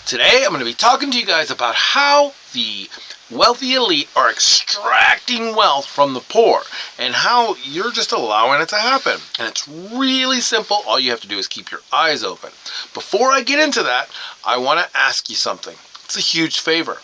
Today I'm going to be talking to you guys about how the wealthy elite are extracting wealth from the poor and how you're just allowing it to happen. And it's really simple. All you have to do is keep your eyes open. Before I get into that, I want to ask you something. It's a huge favor.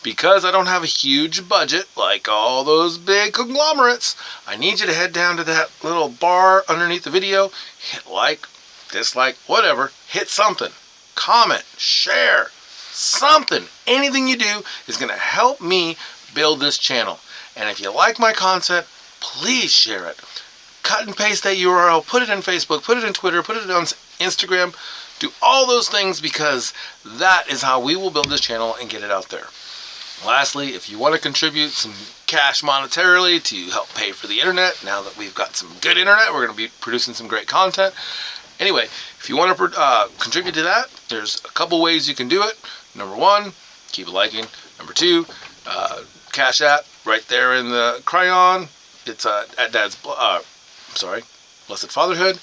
Because I don't have a huge budget like all those big conglomerates, I need you to head down to that little bar underneath the video, hit like, dislike, whatever, hit something. Comment, share, something. Anything you do is going to help me build this channel. And if you like my content, please share it. Cut and paste that URL, put it in Facebook, put it in Twitter, put it on Instagram. Do all those things because that is how we will build this channel and get it out there. Lastly, if you want to contribute some cash monetarily to help pay for the internet, now that we've got some good internet, we're going to be producing some great content. Anyway, if you want to contribute to that, there's a couple ways you can do it. Number one, keep liking. Number two, Cash App right there in the crayon. It's at Dad's, Blessed Fatherhood.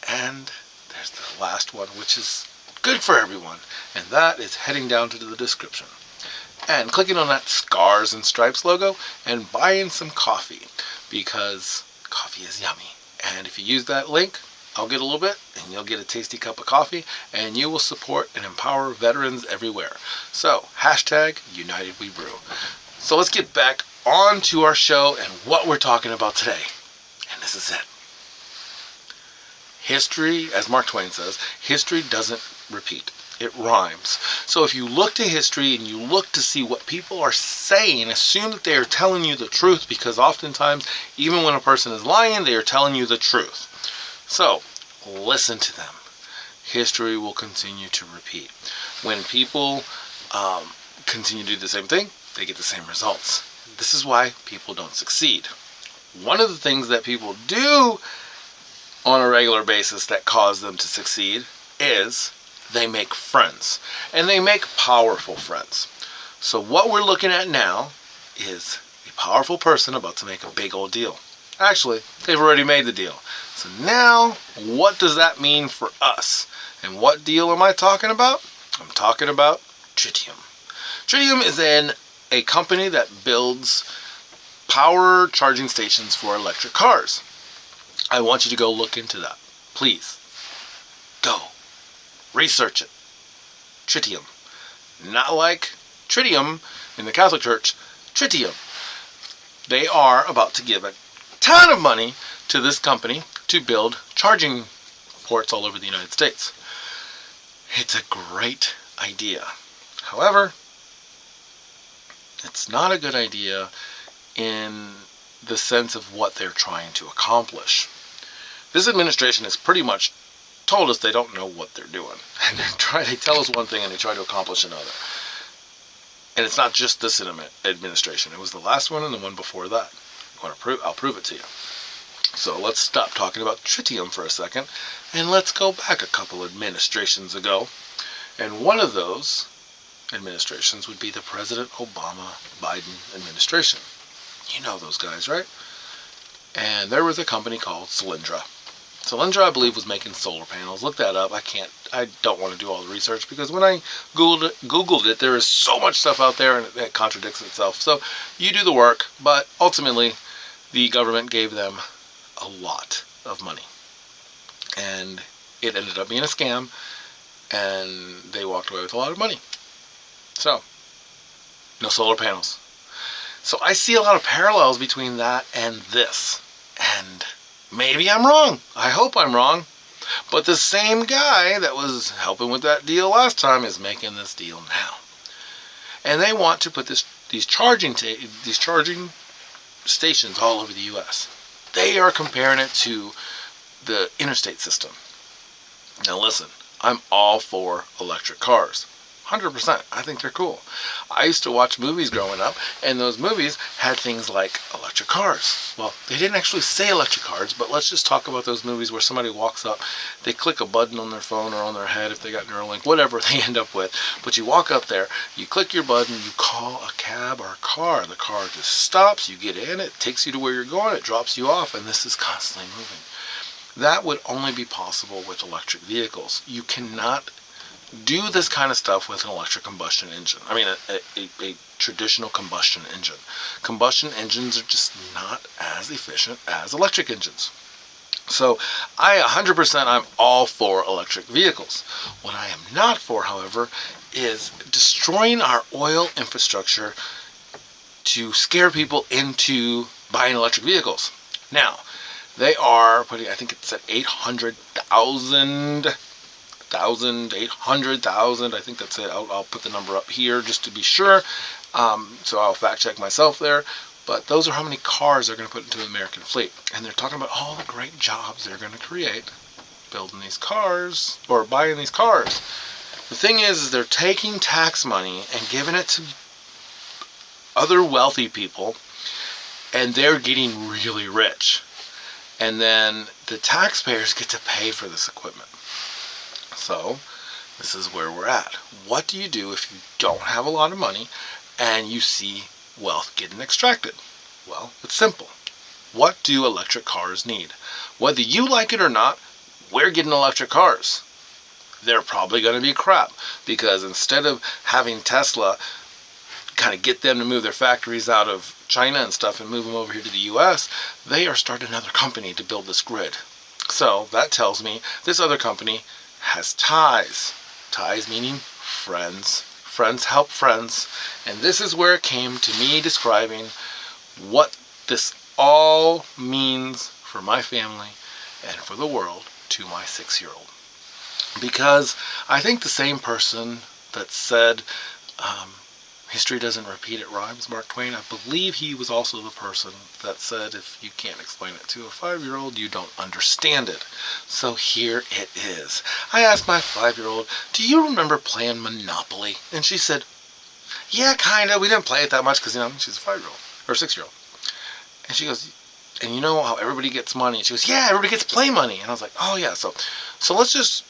And there's the last one, which is good for everyone. And that is heading down to the description. And clicking on that Scars and Stripes logo and buying some coffee because coffee is yummy. And if you use that link, I'll get a little bit and you'll get a tasty cup of coffee and you will support and empower veterans everywhere. So, hashtag United We Brew. So let's get back on to our show and what we're talking about today. And this is it. History, as Mark Twain says, history doesn't repeat. It rhymes. So if you look to history and you look to see what people are saying, assume that they are telling you the truth because oftentimes, even when a person is lying, they are telling you the truth. So, listen to them. History will continue to repeat. When people continue to do the same thing, they get the same results. This is why people don't succeed. One of the things that people do on a regular basis that cause them to succeed is they make friends, and they make powerful friends. So what we're looking at now is a powerful person about to make a big old deal. Actually, they've already made the deal. So now, what does that mean for us? And what deal am I talking about? I'm talking about Tritium. Tritium is a company that builds power charging stations for electric cars. I want you to go look into that. Please, go. Research it. Tritium. Not like tritium in the Catholic Church. Tritium. They are about to give a ton of money to this company to build charging ports all over the United States. It's a great idea. However, it's not a good idea in the sense of what they're trying to accomplish. This administration has pretty much told us they don't know what they're doing. And they tell us one thing and they try to accomplish another. And it's not just this administration. It was the last one and the one before that. I'll prove it to you. So let's stop talking about Tritium for a second and let's go back a couple administrations ago. And one of those administrations would be the President Obama-Biden administration. You know those guys, right? And there was a company called Solyndra. Solyndra, I believe, was making solar panels. Look that up. I don't want to do all the research because when I Googled it, there is so much stuff out there and it contradicts itself. So you do the work, but ultimately the government gave them a lot of money. And it ended up being a scam and they walked away with a lot of money. So, no solar panels. So I see a lot of parallels between that and this. And maybe I'm wrong. I hope I'm wrong. But the same guy that was helping with that deal last time is making this deal now. And they want to put these charging stations all over the U.S. They are comparing it to the interstate system. Now listen, I'm all for electric cars. 100%. I think they're cool. I used to watch movies growing up, and those movies had things like electric cars. Well, they didn't actually say electric cars, but let's just talk about those movies where somebody walks up, they click a button on their phone or on their head if they got Neuralink, whatever they end up with. But you walk up there, you click your button, you call a cab or a car. The car just stops, you get in, it takes you to where you're going, it drops you off, and this is constantly moving. That would only be possible with electric vehicles. You cannot do this kind of stuff with an electric combustion engine. I mean, a traditional combustion engine. Combustion engines are just not as efficient as electric engines. So I 100% I'm all for electric vehicles. What I am not for, however, is destroying our oil infrastructure to scare people into buying electric vehicles. Now, they are putting, I think it's at 800,000, I think that's it. I'll put the number up here just to be sure. So I'll fact check myself there. But those are how many cars they're going to put into the American fleet. And they're talking about all the great jobs they're going to create building these cars or buying these cars. The thing is they're taking tax money and giving it to other wealthy people, and they're getting really rich. And then the taxpayers get to pay for this equipment. So this is where we're at. What do you do if you don't have a lot of money and you see wealth getting extracted? Well, it's simple. What do electric cars need? Whether you like it or not, we're getting electric cars. They're probably going to be crap, because instead of having Tesla kind of get them to move their factories out of China and stuff and move them over here to the US, they are starting another company to build this grid. So that tells me this other company has ties. Ties meaning friends. Friends help friends. And this is where it came to me describing what this all means for my family and for the world to my 6-year-old. Because I think the same person that said history doesn't repeat, it rhymes, Mark Twain, I believe he was also the person that said if you can't explain it to a 5-year-old, you don't understand it. So here it is. I asked my 5-year-old, do you remember playing Monopoly? And she said, yeah, kind of. We didn't play it that much because, she's a 5-year-old or 6-year-old. And she goes, and you know how everybody gets money? And she goes, yeah, everybody gets play money. And I was like, oh yeah. So let's just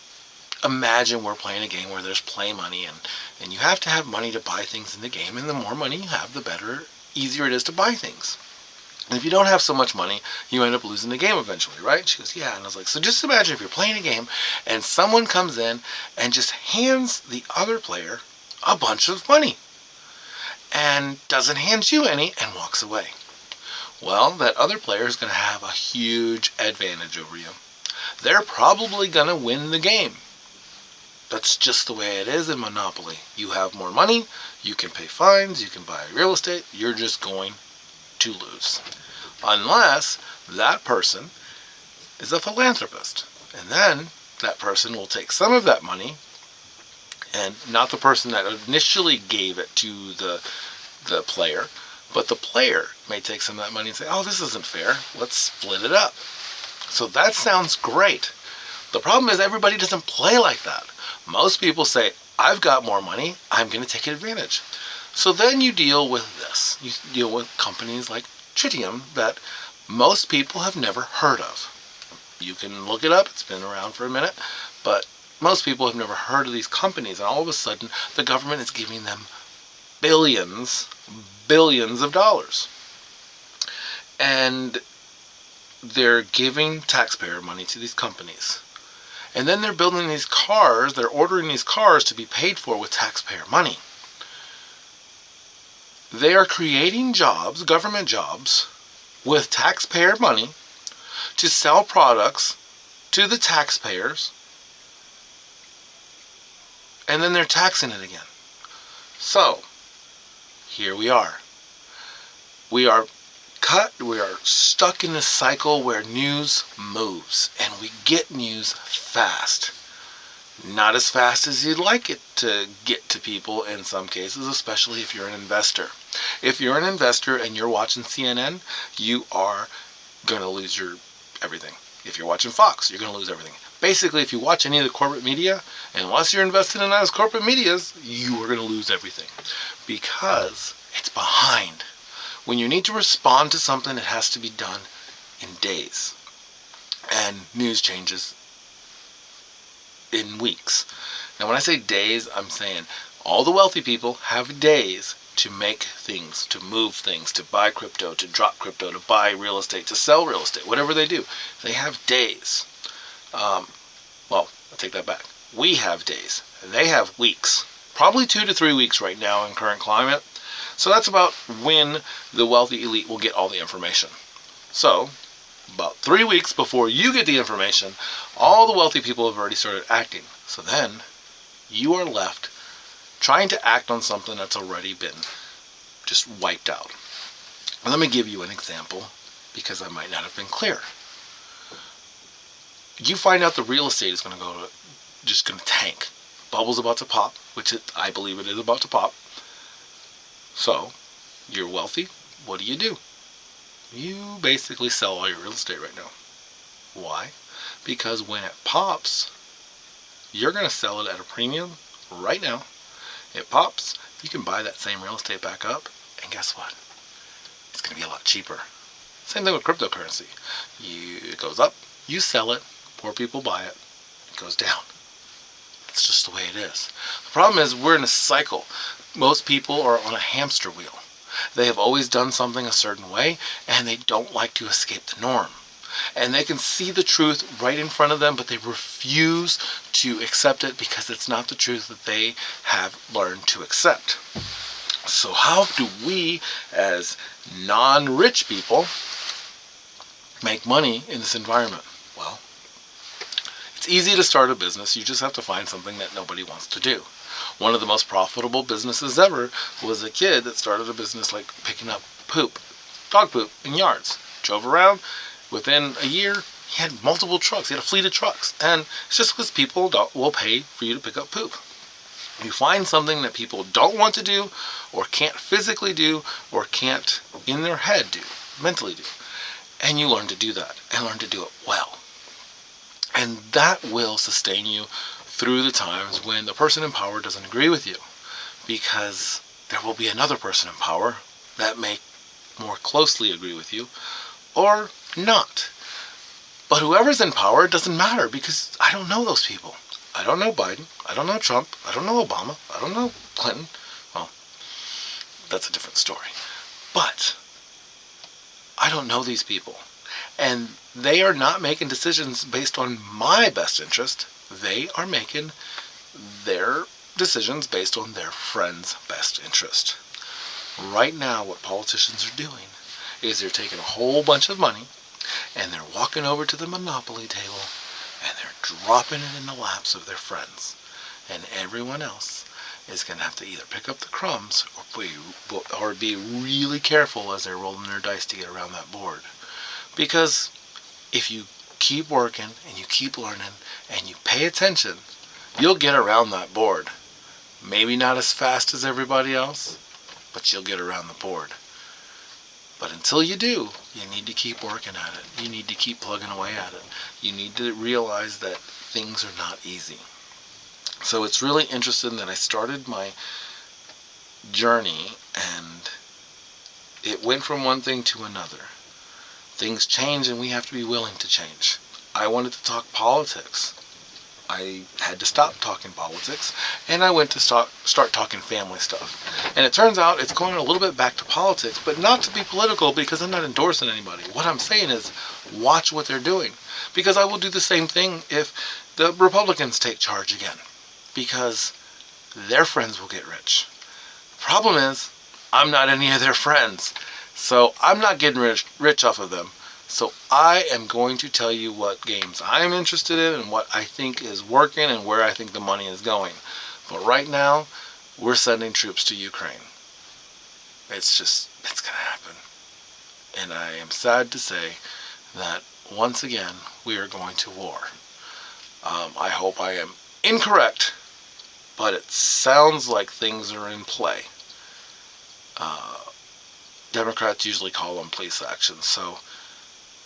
imagine we're playing a game where there's play money, and you have to have money to buy things in the game, and the more money you have, the better, easier it is to buy things. And if you don't have so much money, you end up losing the game eventually, right? She goes, yeah. And I was like, so just imagine if you're playing a game and someone comes in and just hands the other player a bunch of money and doesn't hand you any and walks away. Well, that other player is going to have a huge advantage over you. They're probably going to win the game. That's just the way it is in Monopoly. You have more money, you can pay fines, you can buy real estate, you're just going to lose. Unless that person is a philanthropist. And then that person will take some of that money, and not the person that initially gave it to the player, but the player may take some of that money and say, oh, this isn't fair, let's split it up. So that sounds great. The problem is everybody doesn't play like that. Most people say, I've got more money, I'm going to take advantage. So then you deal with this. You deal with companies like Tritium that most people have never heard of. You can look it up, it's been around for a minute, but most people have never heard of these companies, and all of a sudden the government is giving them billions of dollars. And they're giving taxpayer money to these companies. And then they're building these cars, they're ordering these cars to be paid for with taxpayer money. They are creating jobs, government jobs, with taxpayer money to sell products to the taxpayers, and then they're taxing it again. So, here we are. We are stuck in this cycle where news moves, and we get news fast. Not as fast as you'd like it to get to people in some cases, especially if you're an investor. If you're an investor and you're watching CNN, you are going to lose your everything. If you're watching Fox, you're going to lose everything. Basically, if you watch any of the corporate media, unless you're invested in those corporate medias, you are going to lose everything because it's behind. When you need to respond to something, it has to be done in days. And news changes in weeks. Now, when I say days, I'm saying all the wealthy people have days to make things, to move things, to buy crypto, to drop crypto, to buy real estate, to sell real estate, whatever they do. They have days. Well, I'll take that back. We have days. they have weeks, probably 2 to 3 weeks right now in current climate. So that's about when the wealthy elite will get all the information. So about 3 weeks before you get the information, all the wealthy people have already started acting. So then you are left trying to act on something that's already been just wiped out. And let me give you an example, because I might not have been clear. You find out the real estate is going to tank. Bubble's about to pop, which I believe it is about to pop. So you're wealthy. What do? You basically sell all your real estate right now. Why? Because when it pops, you're going to sell it at a premium right now. It pops, you can buy that same real estate back up, and guess what? It's going to be a lot cheaper. Same thing with cryptocurrency. It goes up, you sell it, poor people buy it, it goes down. It's just the way it is. The problem is we're in a cycle. Most people are on a hamster wheel. They have always done something a certain way, and they don't like to escape the norm. And they can see the truth right in front of them, but they refuse to accept it because it's not the truth that they have learned to accept. So how do we, as non-rich people, make money in this environment? Well, it's easy to start a business. You just have to find something that nobody wants to do. One of the most profitable businesses ever was a kid that started a business like picking up poop, dog poop, in yards. Drove around. Within a year, he had multiple trucks. He had a fleet of trucks. And it's just because people will pay for you to pick up poop. You find something that people don't want to do, or can't physically do, or can't in their head do, mentally do. And you learn to do that, and learn to do it well. And that will sustain you through the times when the person in power doesn't agree with you. Because there will be another person in power that may more closely agree with you, or not. But whoever's in power, it doesn't matter, because I don't know those people. I don't know Biden. I don't know Trump. I don't know Obama. I don't know Clinton. Well, that's a different story. But I don't know these people. And they are not making decisions based on my best interest. They are making their decisions based on their friend's best interest. Right now, what politicians are doing is they're taking a whole bunch of money and they're walking over to the Monopoly table and they're dropping it in the laps of their friends. And everyone else is going to have to either pick up the crumbs or be really careful as they're rolling their dice to get around that board. Because if you keep working and you keep learning and you pay attention, you'll get around that board. Maybe not as fast as everybody else, but you'll get around the board. But until you do, you need to keep working at it. You need to keep plugging away at it. You need to realize that things are not easy. So it's really interesting that I started my journey and it went from one thing to another. Things change and we have to be willing to change. I wanted to talk politics. I had to stop talking politics and I went to start talking family stuff. And it turns out it's going a little bit back to politics, but not to be political, because I'm not endorsing anybody. What I'm saying is watch what they're doing, because I will do the same thing if the Republicans take charge again, because their friends will get rich. The problem is I'm not any of their friends, so I'm not getting rich off of them. So I am going to tell you what games I'm interested in and what I think is working and where I think the money is going. But right now, we're sending troops to Ukraine. It's going to happen. And I am sad to say that once again, we are going to war. I hope I am incorrect, but it sounds like things are in play. Democrats usually call them police actions, so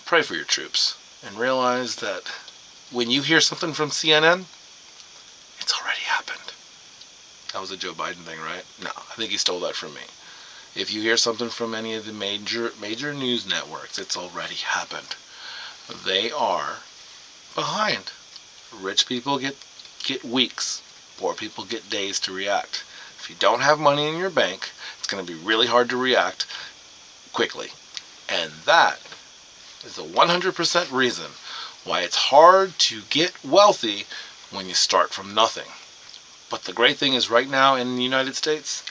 pray for your troops and realize that when you hear something from CNN, it's already happened. That was a Joe Biden thing, right? No, I think he stole that from me. If you hear something from any of the major news networks, it's already happened. They are behind. Rich people get weeks. Poor people get days to react. If you don't have money in your bank, it's going to be really hard to react quickly. And that is the 100% reason why it's hard to get wealthy when you start from nothing. But the great thing is right now in the United States,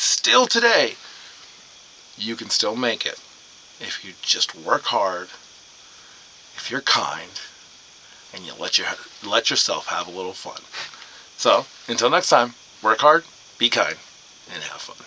still today, you can still make it if you just work hard, if you're kind, and you let yourself have a little fun. So, until next time, work hard, be kind, and have fun.